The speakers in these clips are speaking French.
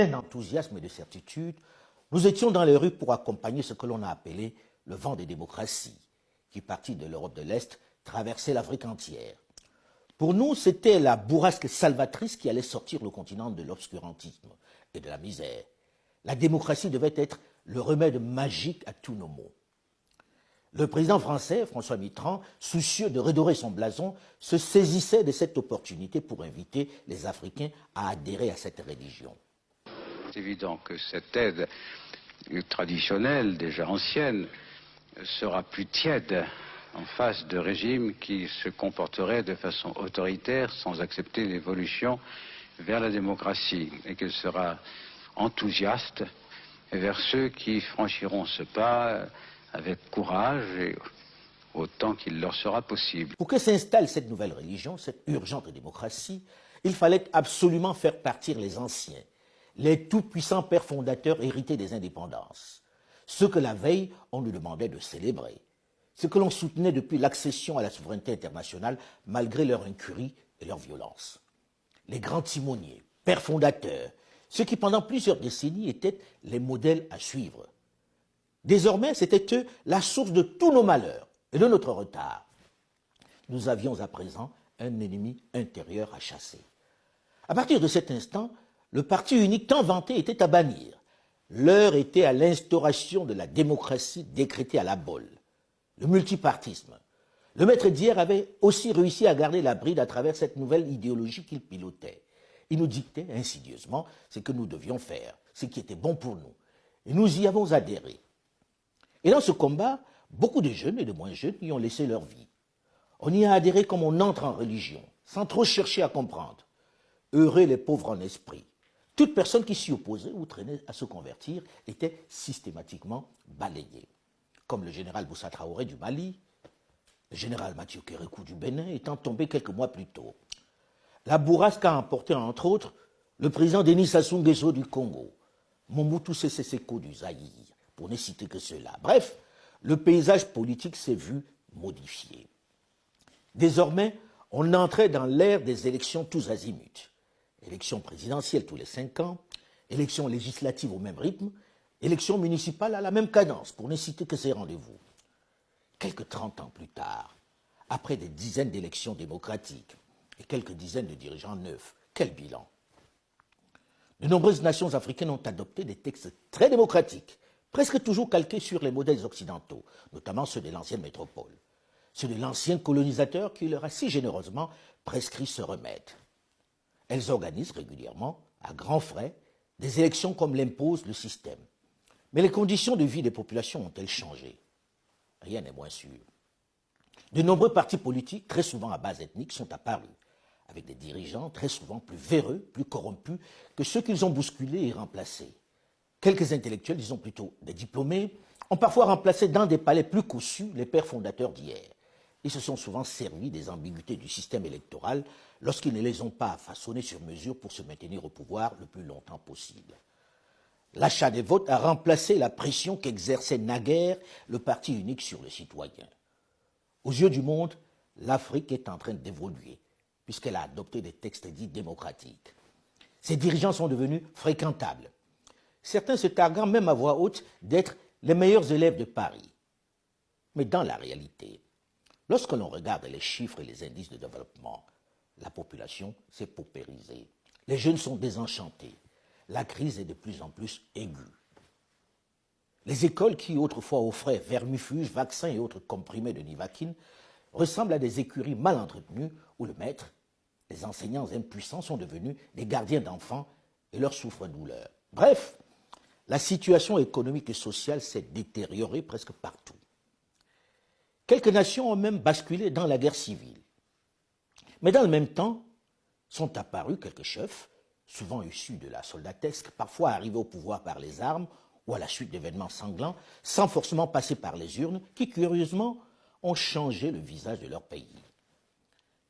Un enthousiasme et de certitude, nous étions dans les rues pour accompagner ce que l'on a appelé le vent des démocraties, qui partit de l'Europe de l'Est, traversait l'Afrique entière. Pour nous, c'était la bourrasque salvatrice qui allait sortir le continent de l'obscurantisme et de la misère. La démocratie devait être le remède magique à tous nos maux. Le président français, François Mitterrand, soucieux de redorer son blason, se saisissait de cette opportunité pour inviter les Africains à adhérer à cette religion. C'est évident que cette aide traditionnelle, déjà ancienne, sera plus tiède en face de régimes qui se comporteraient de façon autoritaire sans accepter l'évolution vers la démocratie, et qu'elle sera enthousiaste vers ceux qui franchiront ce pas avec courage et autant qu'il leur sera possible. Pour que s'installe cette nouvelle religion, cette urgente démocratie, il fallait absolument faire partir les anciens, les tout-puissants pères fondateurs hérités des indépendances, ceux que la veille on nous demandait de célébrer, ceux que l'on soutenait depuis l'accession à la souveraineté internationale malgré leur incurie et leur violence. Les grands timoniers, pères fondateurs, ceux qui pendant plusieurs décennies étaient les modèles à suivre. Désormais, c'était eux la source de tous nos malheurs et de notre retard. Nous avions à présent un ennemi intérieur à chasser. À partir de cet instant, le parti unique tant vanté était à bannir. L'heure était à l'instauration de la démocratie décrétée à la bolle, le multipartisme. Le maître d'hier avait aussi réussi à garder la bride à travers cette nouvelle idéologie qu'il pilotait. Il nous dictait insidieusement ce que nous devions faire, ce qui était bon pour nous. Et nous y avons adhéré. Et dans ce combat, beaucoup de jeunes et de moins jeunes y ont laissé leur vie. On y a adhéré comme on entre en religion, sans trop chercher à comprendre. Heureux les pauvres en esprit. Toute personne qui s'y opposait ou traînait à se convertir était systématiquement balayée. Comme le général Boussa Traoré du Mali, le général Mathieu Kérékou du Bénin étant tombé quelques mois plus tôt. La bourrasque a emporté entre autres le président Denis Sassou Nguesso du Congo, Mobutu Sese Seko du Zaïre, pour ne citer que cela. Bref, le paysage politique s'est vu modifié. Désormais, on entrait dans l'ère des élections tous azimuts. Élections présidentielles tous les 5 ans, élections législatives au même rythme, élections municipales à la même cadence, pour ne citer que ces rendez-vous. Quelques 30 ans plus tard, après des dizaines d'élections démocratiques et quelques dizaines de dirigeants neufs, quel bilan? De nombreuses nations africaines ont adopté des textes très démocratiques, presque toujours calqués sur les modèles occidentaux, notamment ceux de l'ancienne métropole, ceux de l'ancien colonisateur qui leur a si généreusement prescrit ce remède. Elles organisent régulièrement, à grands frais, des élections comme l'impose le système. Mais les conditions de vie des populations ont-elles changé? Rien n'est moins sûr. De nombreux partis politiques, très souvent à base ethnique, sont apparus, avec des dirigeants très souvent plus véreux, plus corrompus que ceux qu'ils ont bousculés et remplacés. Quelques intellectuels, disons plutôt des diplômés, ont parfois remplacé dans des palais plus cossus les pères fondateurs d'hier. Ils se sont souvent servis des ambiguïtés du système électoral lorsqu'ils ne les ont pas façonnés sur mesure pour se maintenir au pouvoir le plus longtemps possible. L'achat des votes a remplacé la pression qu'exerçait naguère le parti unique sur les citoyens. Aux yeux du monde, l'Afrique est en train d'évoluer, puisqu'elle a adopté des textes dits démocratiques. Ses dirigeants sont devenus fréquentables. Certains se targuant même à voix haute d'être les meilleurs élèves de Paris. Mais dans la réalité, lorsque l'on regarde les chiffres et les indices de développement, la population s'est paupérisée. Les jeunes sont désenchantés. La crise est de plus en plus aiguë. Les écoles qui autrefois offraient vermifuges, vaccins et autres comprimés de Nivaquine ressemblent à des écuries mal entretenues où le maître, les enseignants impuissants sont devenus des gardiens d'enfants et leur souffre-douleur. Bref, la situation économique et sociale s'est détériorée presque partout. Quelques nations ont même basculé dans la guerre civile. Mais dans le même temps, sont apparus quelques chefs, souvent issus de la soldatesque, parfois arrivés au pouvoir par les armes ou à la suite d'événements sanglants, sans forcément passer par les urnes, qui curieusement ont changé le visage de leur pays.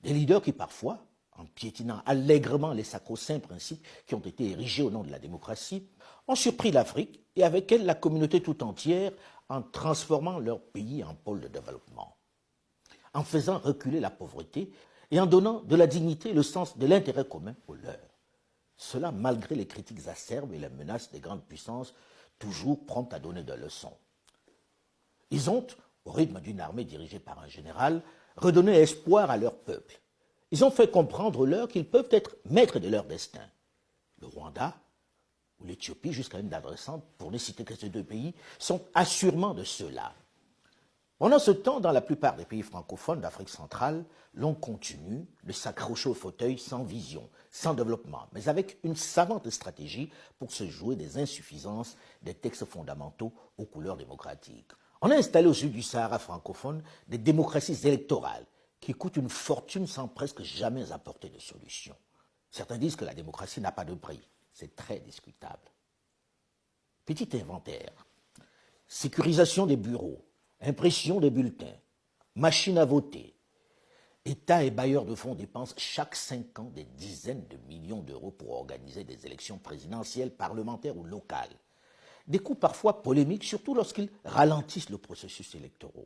Des leaders qui parfois, en piétinant allègrement les sacro-saints principes qui ont été érigés au nom de la démocratie, ont surpris l'Afrique et avec elle la communauté tout entière en transformant leur pays en pôle de développement, en faisant reculer la pauvreté et en donnant de la dignité et le sens de l'intérêt commun aux leurs. Cela malgré les critiques acerbes et les menaces des grandes puissances toujours promptes à donner des leçons. Ils ont, au rythme d'une armée dirigée par un général, redonné espoir à leur peuple. Ils ont fait comprendre leur qu'ils peuvent être maîtres de leur destin. Le Rwanda ou l'Éthiopie, jusqu'à une date récente, pour ne citer que ces deux pays, sont assurément de ceux-là. Pendant ce temps, dans la plupart des pays francophones d'Afrique centrale, l'on continue de s'accrocher au fauteuil sans vision, sans développement, mais avec une savante stratégie pour se jouer des insuffisances des textes fondamentaux aux couleurs démocratiques. On a installé au sud du Sahara francophone des démocraties électorales qui coûtent une fortune sans presque jamais apporter de solution. Certains disent que la démocratie n'a pas de prix. C'est très discutable. Petit inventaire. Sécurisation des bureaux, impression des bulletins, machines à voter. États et bailleurs de fonds dépensent chaque 5 ans des dizaines de millions d'euros pour organiser des élections présidentielles, parlementaires ou locales. Des coûts parfois polémiques, surtout lorsqu'ils ralentissent le processus électoral.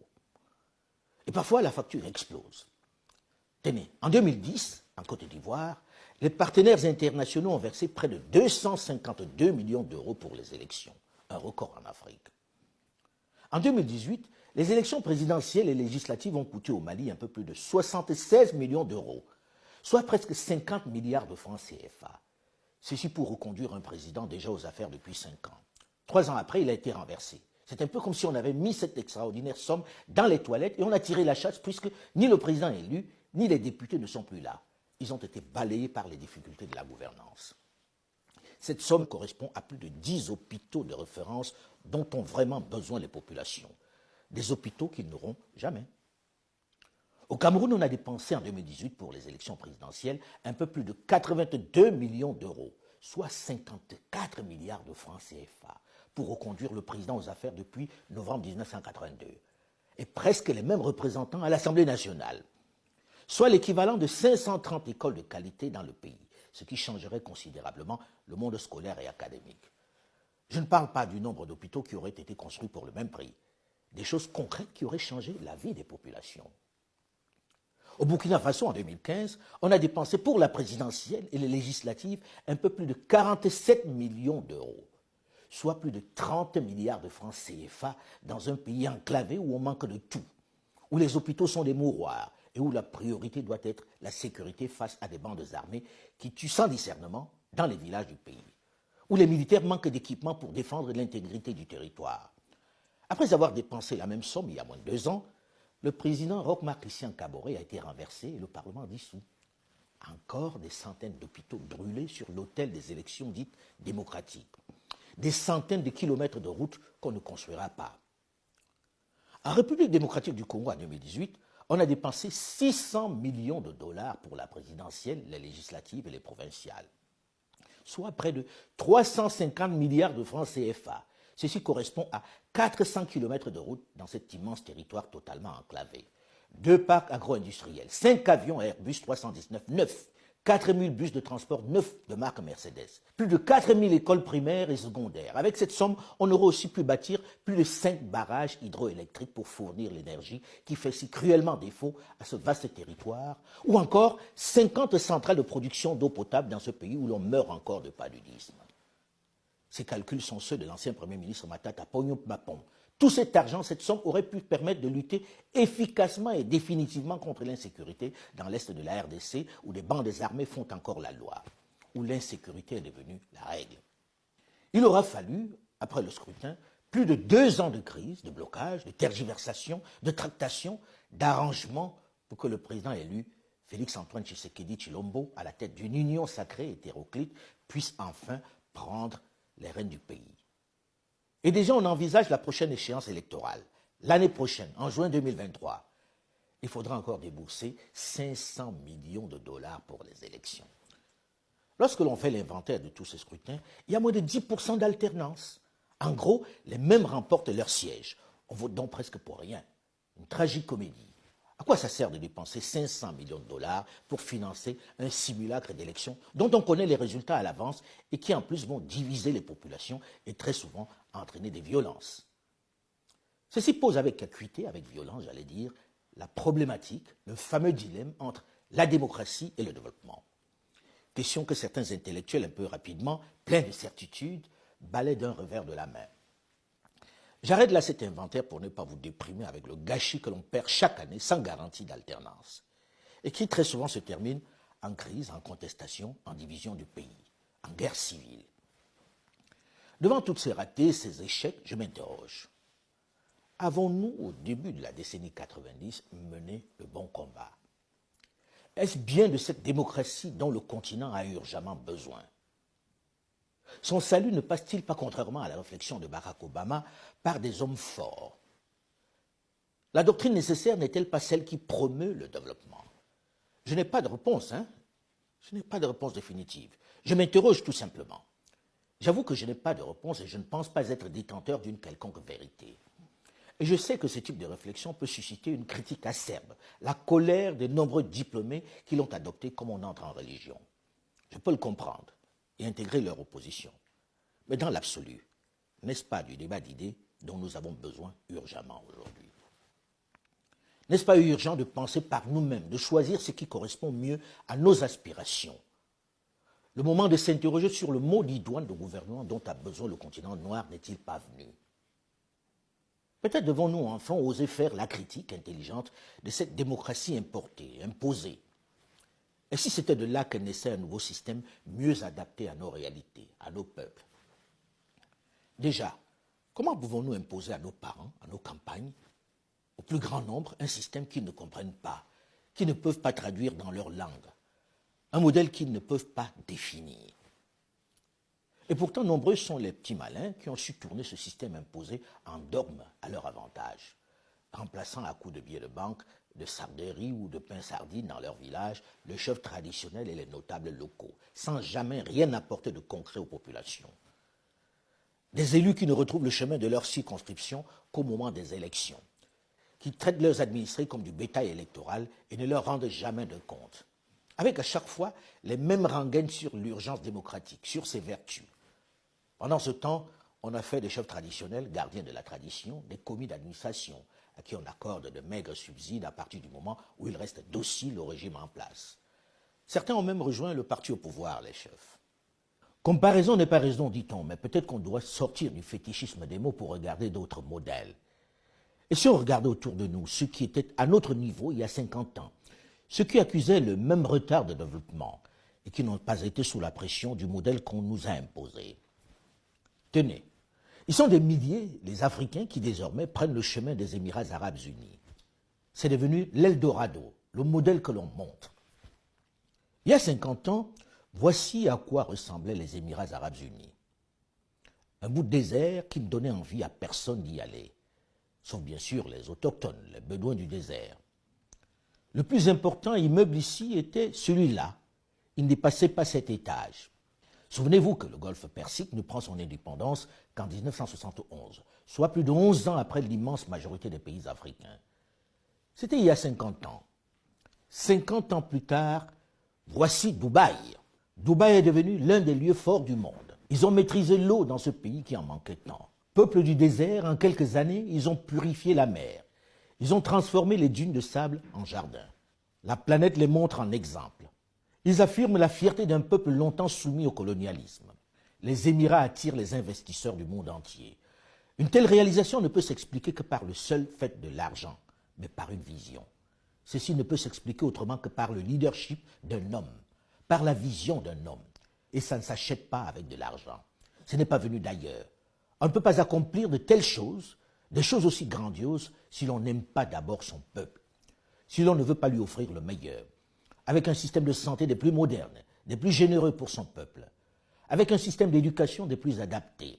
Et parfois, la facture explose. Tenez, en 2010, en Côte d'Ivoire, les partenaires internationaux ont versé près de 252 millions d'euros pour les élections, un record en Afrique. En 2018, les élections présidentielles et législatives ont coûté au Mali un peu plus de 76 millions d'euros, soit presque 50 milliards de francs CFA. Ceci pour reconduire un président déjà aux affaires depuis 5 ans. 3 ans après, il a été renversé. C'est un peu comme si on avait mis cette extraordinaire somme dans les toilettes et on a tiré la chasse puisque ni le président élu, ni les députés ne sont plus là. Ils ont été balayés par les difficultés de la gouvernance. Cette somme correspond à plus de 10 hôpitaux de référence dont ont vraiment besoin les populations. Des hôpitaux qu'ils n'auront jamais. Au Cameroun, on a dépensé en 2018 pour les élections présidentielles un peu plus de 82 millions d'euros, soit 54 milliards de francs CFA, pour reconduire le président aux affaires depuis novembre 1982. Et presque les mêmes représentants à l'Assemblée nationale, soit l'équivalent de 530 écoles de qualité dans le pays, ce qui changerait considérablement le monde scolaire et académique. Je ne parle pas du nombre d'hôpitaux qui auraient été construits pour le même prix, des choses concrètes qui auraient changé la vie des populations. Au Burkina Faso, en 2015, on a dépensé pour la présidentielle et les législatives un peu plus de 47 millions d'euros, soit plus de 30 milliards de francs CFA dans un pays enclavé où on manque de tout, où les hôpitaux sont des mouroirs et où la priorité doit être la sécurité face à des bandes armées qui tuent sans discernement dans les villages du pays, où les militaires manquent d'équipements pour défendre l'intégrité du territoire. Après avoir dépensé la même somme il y a moins de 2 ans, le président Roch-Marc Christian Kaboré a été renversé et le Parlement dissous. Encore des centaines d'hôpitaux brûlés sur l'autel des élections dites démocratiques. Des centaines de kilomètres de routes qu'on ne construira pas. En République démocratique du Congo en 2018, on a dépensé 600 millions de dollars pour la présidentielle, les législatives et les provinciales, soit près de 350 milliards de francs CFA. Ceci correspond à 400 km de route dans cet immense territoire totalement enclavé. 2 parcs agro-industriels, 5 avions Airbus 319 neufs, 4000 bus de transport neufs de marque Mercedes, plus de 4000 écoles primaires et secondaires. Avec cette somme, on aurait aussi pu bâtir plus de 5 barrages hydroélectriques pour fournir l'énergie qui fait si cruellement défaut à ce vaste territoire, ou encore 50 centrales de production d'eau potable dans ce pays où l'on meurt encore de paludisme. Ces calculs sont ceux de l'ancien Premier ministre Matata Ponyo-Mapon. Tout cet argent, cette somme aurait pu permettre de lutter efficacement et définitivement contre l'insécurité dans l'est de la RDC où des bandes armées font encore la loi, où l'insécurité est devenue la règle. Il aura fallu, après le scrutin, plus de 2 ans de crise, de blocage, de tergiversation, de tractation, d'arrangement pour que le président élu, Félix-Antoine Tshisekedi Tshilombo, à la tête d'une union sacrée hétéroclite, puisse enfin prendre les rênes du pays. Et déjà, on envisage la prochaine échéance électorale. L'année prochaine, en juin 2023, il faudra encore débourser 500 millions de dollars pour les élections. Lorsque l'on fait l'inventaire de tous ces scrutins, il y a moins de 10% d'alternance. En gros, les mêmes remportent leur siège. On vote donc presque pour rien. Une tragique comédie. À quoi ça sert de dépenser 500 millions de dollars pour financer un simulacre d'élection dont on connaît les résultats à l'avance et qui en plus vont diviser les populations et très souvent entraîner des violences? Ceci pose avec acuité, avec violence, j'allais dire, la problématique, le fameux dilemme entre la démocratie et le développement. question que certains intellectuels un peu rapidement, pleins de certitudes, balaient d'un revers de la main. J'arrête là cet inventaire pour ne pas vous déprimer avec le gâchis que l'on perd chaque année sans garantie d'alternance, et qui très souvent se termine en crise, en contestation, en division du pays, en guerre civile. Devant toutes ces ratés, ces échecs, je m'interroge. Avons-nous, au début de la décennie 90, mené le bon combat? Est-ce bien de cette démocratie dont le continent a urgemment besoin? Son salut ne passe-t-il pas, contrairement à la réflexion de Barack Obama, par des hommes forts? La doctrine nécessaire n'est-elle pas celle qui promeut le développement? Je n'ai pas de réponse, Je n'ai pas de réponse définitive. Je m'interroge tout simplement. J'avoue que je n'ai pas de réponse et je ne pense pas être détenteur d'une quelconque vérité. Et je sais que ce type de réflexion peut susciter une critique acerbe, la colère des nombreux diplômés qui l'ont adopté comme on entre en religion. Je peux le comprendre et intégrer leur opposition. Mais dans l'absolu, n'est-ce pas du débat d'idées dont nous avons besoin urgemment aujourd'hui? N'est-ce pas urgent de penser par nous-mêmes, de choisir ce qui correspond mieux à nos aspirations? Le moment de s'interroger sur le mot d'idoine de gouvernement dont a besoin le continent noir n'est-il pas venu? Peut-être devons-nous enfin oser faire la critique intelligente de cette démocratie importée, imposée. Et si c'était de là que naissait un nouveau système mieux adapté à nos réalités, à nos peuples? Déjà, comment pouvons-nous imposer à nos parents, à nos campagnes, au plus grand nombre, un système qu'ils ne comprennent pas, qu'ils ne peuvent pas traduire dans leur langue, un modèle qu'ils ne peuvent pas définir? Et pourtant, nombreux sont les petits malins qui ont su tourner ce système imposé en dogme à leur avantage, remplaçant à coups de billets de banque, de sarderies ou de pain sardines dans leur village, le chef traditionnel et les notables locaux, sans jamais rien apporter de concret aux populations. Des élus qui ne retrouvent le chemin de leur circonscription qu'au moment des élections, qui traitent leurs administrés comme du bétail électoral et ne leur rendent jamais de compte, avec à chaque fois les mêmes rengaines sur l'urgence démocratique, sur ses vertus. Pendant ce temps, on a fait des chefs traditionnels, gardiens de la tradition, des commis d'administration, à qui on accorde de maigres subsides à partir du moment où ils restent dociles au régime en place. Certains ont même rejoint le parti au pouvoir, les chefs. Comparaison n'est pas raison, dit-on, mais peut-être qu'on doit sortir du fétichisme des mots pour regarder d'autres modèles. Et si on regardait autour de nous ceux qui étaient à notre niveau il y a 50 ans, ceux qui accusaient le même retard de développement et qui n'ont pas été sous la pression du modèle qu'on nous a imposé. Tenez, ils sont des milliers, les Africains, qui désormais prennent le chemin des Émirats arabes unis. C'est devenu l'Eldorado, le modèle que l'on montre. Il y a 50 ans, voici à quoi ressemblaient les Émirats arabes unis. Un bout de désert qui ne donnait envie à personne d'y aller, sauf bien sûr les autochtones, les bédouins du désert. Le plus important immeuble ici était celui-là. Il ne dépassait pas 7 étages. Souvenez-vous que le golfe Persique ne prend son indépendance qu'en 1971, soit plus de 11 ans après l'immense majorité des pays africains. C'était il y a 50 ans. 50 ans plus tard, voici Dubaï. Dubaï est devenu l'un des lieux forts du monde. Ils ont maîtrisé l'eau dans ce pays qui en manquait tant. Peuple du désert, en quelques années, ils ont purifié la mer. Ils ont transformé les dunes de sable en jardins. La planète les montre en exemple. Ils affirment la fierté d'un peuple longtemps soumis au colonialisme. Les Émirats attirent les investisseurs du monde entier. Une telle réalisation ne peut s'expliquer que par le seul fait de l'argent, mais par une vision. Ceci ne peut s'expliquer autrement que par le leadership d'un homme, par la vision d'un homme. Et ça ne s'achète pas avec de l'argent. Ce n'est pas venu d'ailleurs. On ne peut pas accomplir de telles choses, des choses aussi grandioses, si l'on n'aime pas d'abord son peuple, si l'on ne veut pas lui offrir le meilleur, avec un système de santé des plus modernes, des plus généreux pour son peuple, avec un système d'éducation des plus adaptés,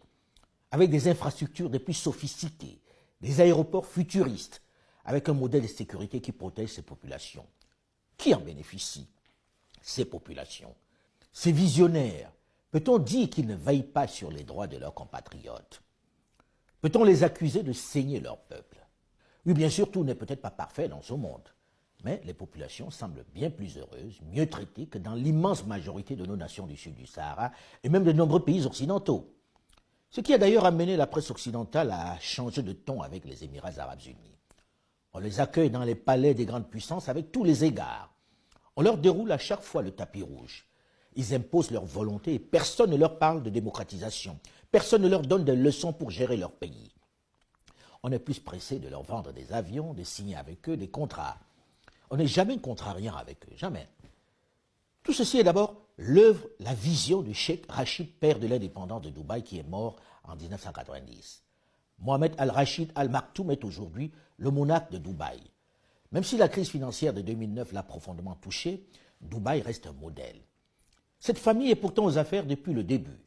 avec des infrastructures des plus sophistiquées, des aéroports futuristes, avec un modèle de sécurité qui protège ses populations. Qui en bénéficie? Ces populations. Ces visionnaires, peut-on dire qu'ils ne veillent pas sur les droits de leurs compatriotes? Peut-on les accuser de saigner leur peuple? Oui, bien sûr, tout n'est peut-être pas parfait dans ce monde. Mais les populations semblent bien plus heureuses, mieux traitées que dans l'immense majorité de nos nations du sud du Sahara et même de nombreux pays occidentaux. Ce qui a d'ailleurs amené la presse occidentale à changer de ton avec les Émirats arabes unis. On les accueille dans les palais des grandes puissances avec tous les égards. On leur déroule à chaque fois le tapis rouge. Ils imposent leur volonté et personne ne leur parle de démocratisation. Personne ne leur donne des leçons pour gérer leur pays. On est plus pressé de leur vendre des avions, de signer avec eux des contrats. On n'est jamais contrariant avec eux, jamais. Tout ceci est d'abord l'œuvre, la vision du cheikh Rachid, père de l'indépendance de Dubaï, qui est mort en 1990. Mohamed Al-Rachid Al Maktoum est aujourd'hui le monarque de Dubaï. Même si la crise financière de 2009 l'a profondément touché, Dubaï reste un modèle. Cette famille est pourtant aux affaires depuis le début.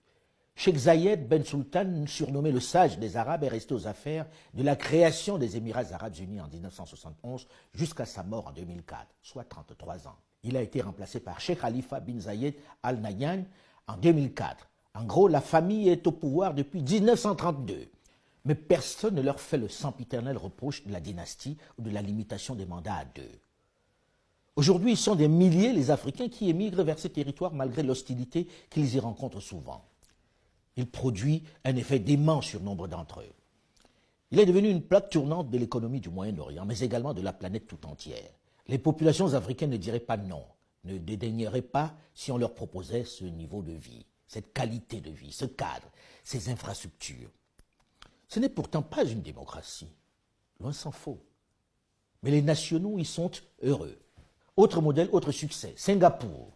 Cheikh Zayed Ben Sultan, surnommé le sage des Arabes, est resté aux affaires de la création des Émirats Arabes Unis en 1971 jusqu'à sa mort en 2004, soit 33 ans. Il a été remplacé par Cheikh Khalifa bin Zayed Al Nahyan en 2004. En gros, la famille est au pouvoir depuis 1932. Mais personne ne leur fait le sempiternel reproche de la dynastie ou de la limitation des mandats à deux. Aujourd'hui, ils sont des milliers les Africains qui émigrent vers ces territoires malgré l'hostilité qu'ils y rencontrent souvent. Il produit un effet dément sur nombre d'entre eux. Il est devenu une plaque tournante de l'économie du Moyen-Orient, mais également de la planète tout entière. Les populations africaines ne diraient pas non, ne dédaigneraient pas si on leur proposait ce niveau de vie, cette qualité de vie, ce cadre, ces infrastructures. Ce n'est pourtant pas une démocratie, loin s'en faut. Mais les nationaux y sont heureux. Autre modèle, autre succès, Singapour.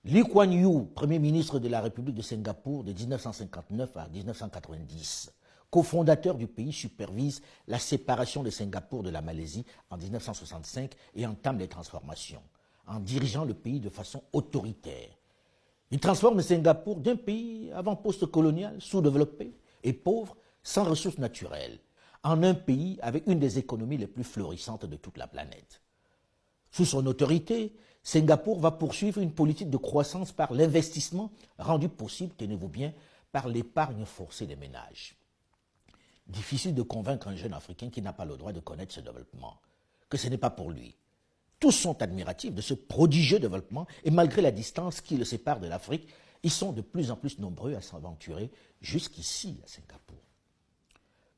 Lee Kuan Yew, Premier ministre de la République de Singapour de 1959 à 1990, cofondateur du pays, supervise la séparation de Singapour de la Malaisie en 1965 et entame les transformations, en dirigeant le pays de façon autoritaire. Il transforme Singapour d'un pays avant-post-colonial, sous-développé et pauvre, sans ressources naturelles, en un pays avec une des économies les plus florissantes de toute la planète. Sous son autorité, Singapour va poursuivre une politique de croissance par l'investissement rendu possible, tenez-vous bien, par l'épargne forcée des ménages. Difficile de convaincre un jeune Africain qui n'a pas le droit de connaître ce développement, que ce n'est pas pour lui. Tous sont admiratifs de ce prodigieux développement et malgré la distance qui le sépare de l'Afrique, ils sont de plus en plus nombreux à s'aventurer jusqu'ici à Singapour.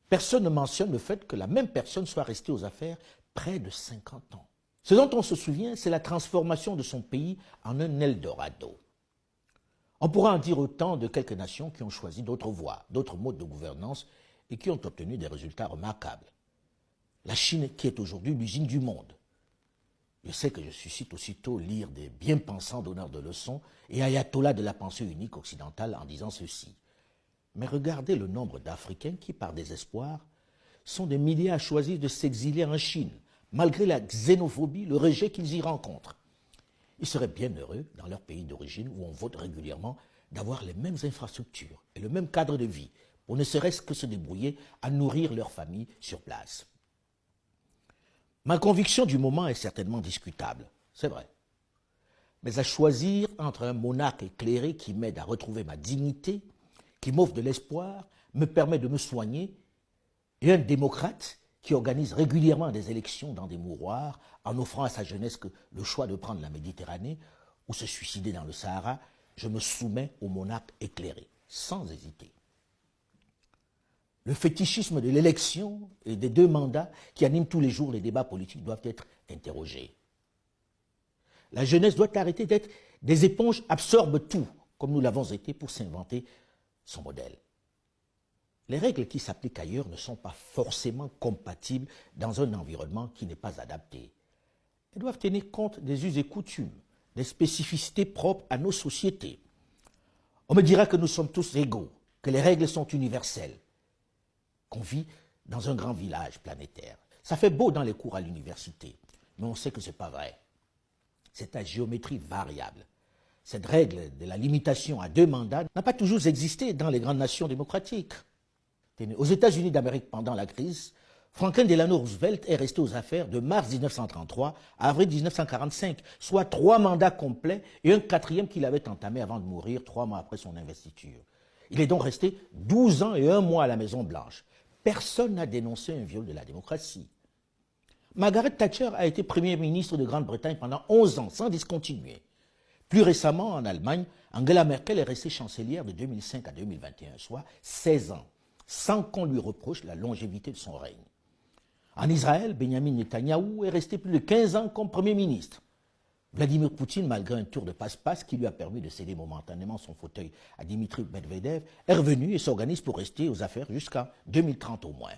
Personne ne mentionne le fait que la même personne soit restée aux affaires près de 50 ans. Ce dont on se souvient, c'est la transformation de son pays en un Eldorado. On pourra en dire autant de quelques nations qui ont choisi d'autres voies, d'autres modes de gouvernance et qui ont obtenu des résultats remarquables. La Chine qui est aujourd'hui l'usine du monde. Je sais que je suscite aussitôt lire des bien-pensants donneurs de leçons et ayatollahs de la pensée unique occidentale en disant ceci. Mais regardez le nombre d'Africains qui, par désespoir, sont des milliers à choisir de s'exiler en Chine, malgré la xénophobie, le rejet qu'ils y rencontrent. Ils seraient bien heureux, dans leur pays d'origine, où on vote régulièrement, d'avoir les mêmes infrastructures et le même cadre de vie, pour ne serait-ce que se débrouiller à nourrir leur famille sur place. Ma conviction du moment est certainement discutable, c'est vrai. Mais à choisir entre un monarque éclairé qui m'aide à retrouver ma dignité, qui m'offre de l'espoir, me permet de me soigner, et un démocrate qui organise régulièrement des élections dans des mouroirs en offrant à sa jeunesse le choix de prendre la Méditerranée ou se suicider dans le Sahara, je me soumets au monarque éclairé, sans hésiter. Le fétichisme de l'élection et des deux mandats qui animent tous les jours les débats politiques doivent être interrogés. La jeunesse doit arrêter d'être des éponges absorbent tout, comme nous l'avons été pour s'inventer son modèle. Les règles qui s'appliquent ailleurs ne sont pas forcément compatibles dans un environnement qui n'est pas adapté. Elles doivent tenir compte des us et coutumes, des spécificités propres à nos sociétés. On me dira que nous sommes tous égaux, que les règles sont universelles, qu'on vit dans un grand village planétaire. Ça fait beau dans les cours à l'université, mais on sait que ce n'est pas vrai. C'est à géométrie variable. Cette règle de la limitation à 2 mandats n'a pas toujours existé dans les grandes nations démocratiques. Aux États-Unis d'Amérique, pendant la crise, Franklin Delano Roosevelt est resté aux affaires de mars 1933 à avril 1945, soit 3 mandats complets et un 4e qu'il avait entamé avant de mourir 3 mois après son investiture. Il est donc resté 12 ans et 1 mois à la Maison-Blanche. Personne n'a dénoncé un viol de la démocratie. Margaret Thatcher a été Premier ministre de Grande-Bretagne pendant 11 ans, sans discontinuer. Plus récemment, en Allemagne, Angela Merkel est restée chancelière de 2005 à 2021, soit 16 ans, sans qu'on lui reproche la longévité de son règne. En Israël, Benjamin Netanyahou est resté plus de 15 ans comme Premier ministre. Vladimir Poutine, malgré un tour de passe-passe qui lui a permis de céder momentanément son fauteuil à Dmitri Medvedev, est revenu et s'organise pour rester aux affaires jusqu'à 2030 au moins.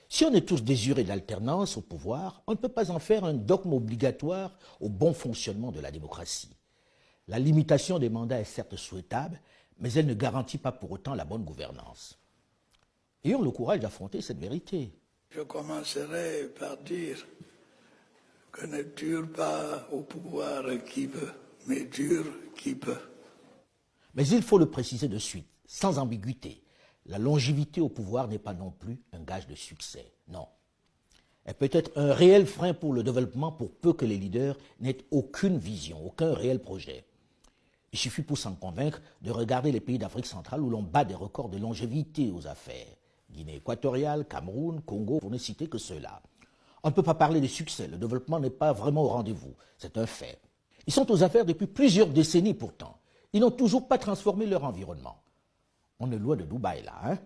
Si on est tous désirés d'alternance au pouvoir, on ne peut pas en faire un dogme obligatoire au bon fonctionnement de la démocratie. La limitation des mandats est certes souhaitable, mais elle ne garantit pas pour autant la bonne gouvernance. Ayons le courage d'affronter cette vérité. Je commencerai par dire que ne dure pas au pouvoir qui veut, mais dure qui peut. Mais il faut le préciser de suite, sans ambiguïté. La longévité au pouvoir n'est pas non plus un gage de succès, non. Elle peut être un réel frein pour le développement pour peu que les leaders n'aient aucune vision, aucun réel projet. Il suffit pour s'en convaincre de regarder les pays d'Afrique centrale où l'on bat des records de longévité aux affaires. Guinée équatoriale, Cameroun, Congo, pour ne citer que ceux-là. On ne peut pas parler de succès, le développement n'est pas vraiment au rendez-vous, c'est un fait. Ils sont aux affaires depuis plusieurs décennies pourtant. Ils n'ont toujours pas transformé leur environnement. On est loin de Dubaï là, hein?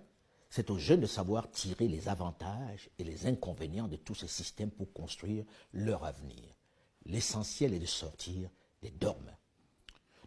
C'est aux jeunes de savoir tirer les avantages et les inconvénients de tous ces systèmes pour construire leur avenir. L'essentiel est de sortir des dogmes.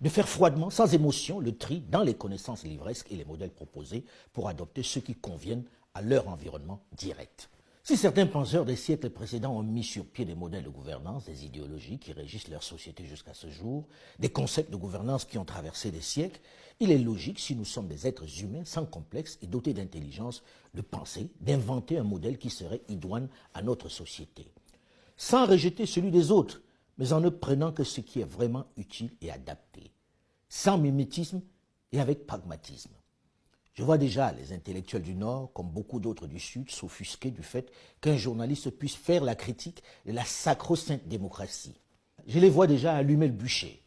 De faire froidement, sans émotion, le tri dans les connaissances livresques et les modèles proposés pour adopter ceux qui conviennent à leur environnement direct. Si certains penseurs des siècles précédents ont mis sur pied des modèles de gouvernance, des idéologies qui régissent leur société jusqu'à ce jour, des concepts de gouvernance qui ont traversé des siècles, il est logique, si nous sommes des êtres humains sans complexe et dotés d'intelligence, de penser, d'inventer un modèle qui serait idoine à notre société. Sans rejeter celui des autres, mais en ne prenant que ce qui est vraiment utile et adapté. Sans mimétisme et avec pragmatisme. Je vois déjà les intellectuels du Nord, comme beaucoup d'autres du Sud, s'offusquer du fait qu'un journaliste puisse faire la critique de la sacro-sainte démocratie. Je les vois déjà allumer le bûcher.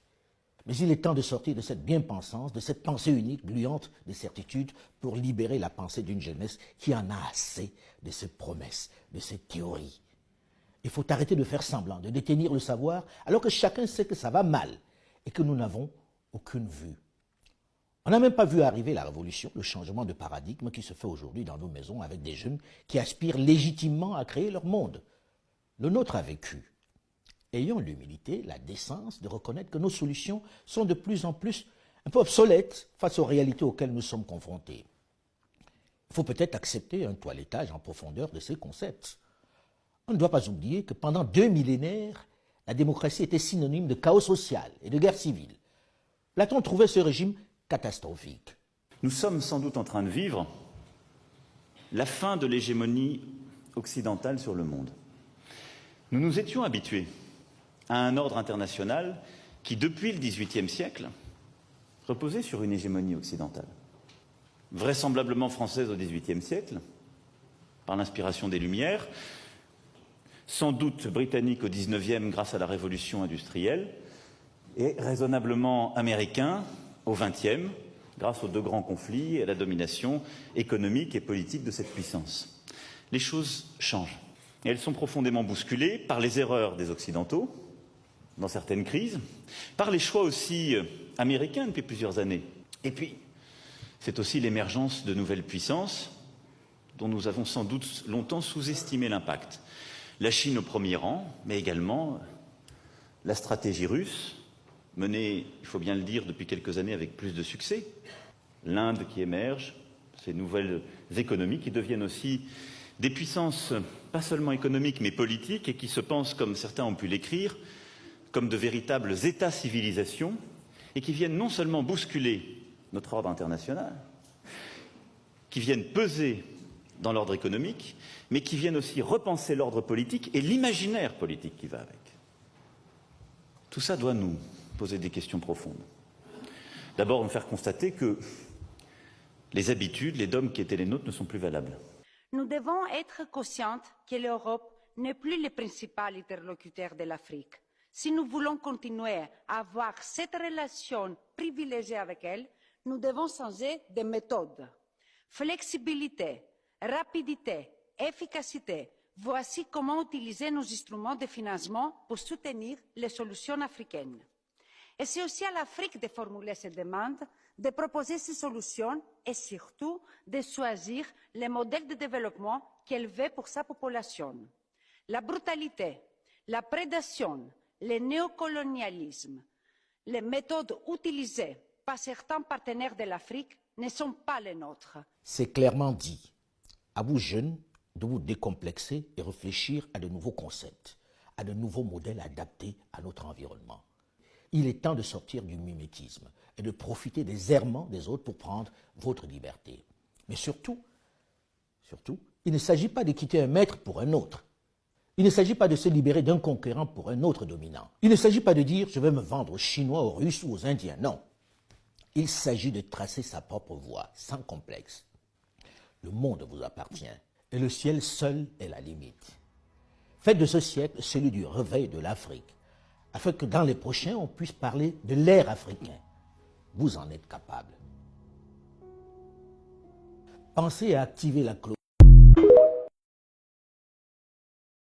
Mais il est temps de sortir de cette bien-pensance, de cette pensée unique, gluante de certitude, pour libérer la pensée d'une jeunesse qui en a assez de ces promesses, de ces théories. Il faut arrêter de faire semblant, de détenir le savoir, alors que chacun sait que ça va mal et que nous n'avons aucune vue. On n'a même pas vu arriver la révolution, le changement de paradigme qui se fait aujourd'hui dans nos maisons avec des jeunes qui aspirent légitimement à créer leur monde. Le nôtre a vécu. Ayons l'humilité, la décence de reconnaître que nos solutions sont de plus en plus un peu obsolètes face aux réalités auxquelles nous sommes confrontés. Il faut peut-être accepter un toilettage en profondeur de ces concepts. On ne doit pas oublier que pendant 2 millénaires, la démocratie était synonyme de chaos social et de guerre civile. Platon trouvait ce régime catastrophique. Nous sommes sans doute en train de vivre la fin de l'hégémonie occidentale sur le monde. Nous nous étions habitués à un ordre international qui, depuis le XVIIIe siècle, reposait sur une hégémonie occidentale. Vraisemblablement française au XVIIIe siècle, par l'inspiration des Lumières, sans doute britannique au XIXe grâce à la révolution industrielle, et raisonnablement américain au XXe, grâce aux 2 grands conflits et à la domination économique et politique de cette puissance. Les choses changent. Et elles sont profondément bousculées par les erreurs des Occidentaux, dans certaines crises, par les choix aussi américains depuis plusieurs années. Et puis, c'est aussi l'émergence de nouvelles puissances dont nous avons sans doute longtemps sous-estimé l'impact. La Chine au premier rang, mais également la stratégie russe, menée, il faut bien le dire, depuis quelques années avec plus de succès. L'Inde qui émerge, ces nouvelles économies qui deviennent aussi des puissances, pas seulement économiques, mais politiques, et qui se pensent, comme certains ont pu l'écrire, comme de véritables États-civilisations, et qui viennent non seulement bousculer notre ordre international, qui viennent peser dans l'ordre économique, mais qui viennent aussi repenser l'ordre politique et l'imaginaire politique qui va avec. Tout ça doit nous poser des questions profondes. D'abord, me faire constater que les habitudes, les dogmes qui étaient les nôtres ne sont plus valables. Nous devons être conscientes que l'Europe n'est plus le principal interlocuteur de l'Afrique. Si nous voulons continuer à avoir cette relation privilégiée avec elle, nous devons changer de méthode. Flexibilité, rapidité, efficacité, voici comment utiliser nos instruments de financement pour soutenir les solutions africaines. Et c'est aussi à l'Afrique de formuler ces demandes, de proposer ces solutions et surtout de choisir les modèles de développement qu'elle veut pour sa population. La brutalité, la prédation, le néocolonialisme, les méthodes utilisées par certains partenaires de l'Afrique ne sont pas les nôtres. C'est clairement dit. À vous jeunes de vous décomplexer et réfléchir à de nouveaux concepts, à de nouveaux modèles adaptés à notre environnement. Il est temps de sortir du mimétisme et de profiter des errements des autres pour prendre votre liberté. Mais surtout, il ne s'agit pas de quitter un maître pour un autre. Il ne s'agit pas de se libérer d'un conquérant pour un autre dominant. Il ne s'agit pas de dire « je vais me vendre aux Chinois, aux Russes ou aux Indiens ». Non. Il s'agit de tracer sa propre voie, sans complexe. Le monde vous appartient et le ciel seul est la limite. Faites de ce siècle celui du réveil de l'Afrique, afin que dans les prochains, on puisse parler de l'ère africain. Vous en êtes capable. Pensez à activer la cloche.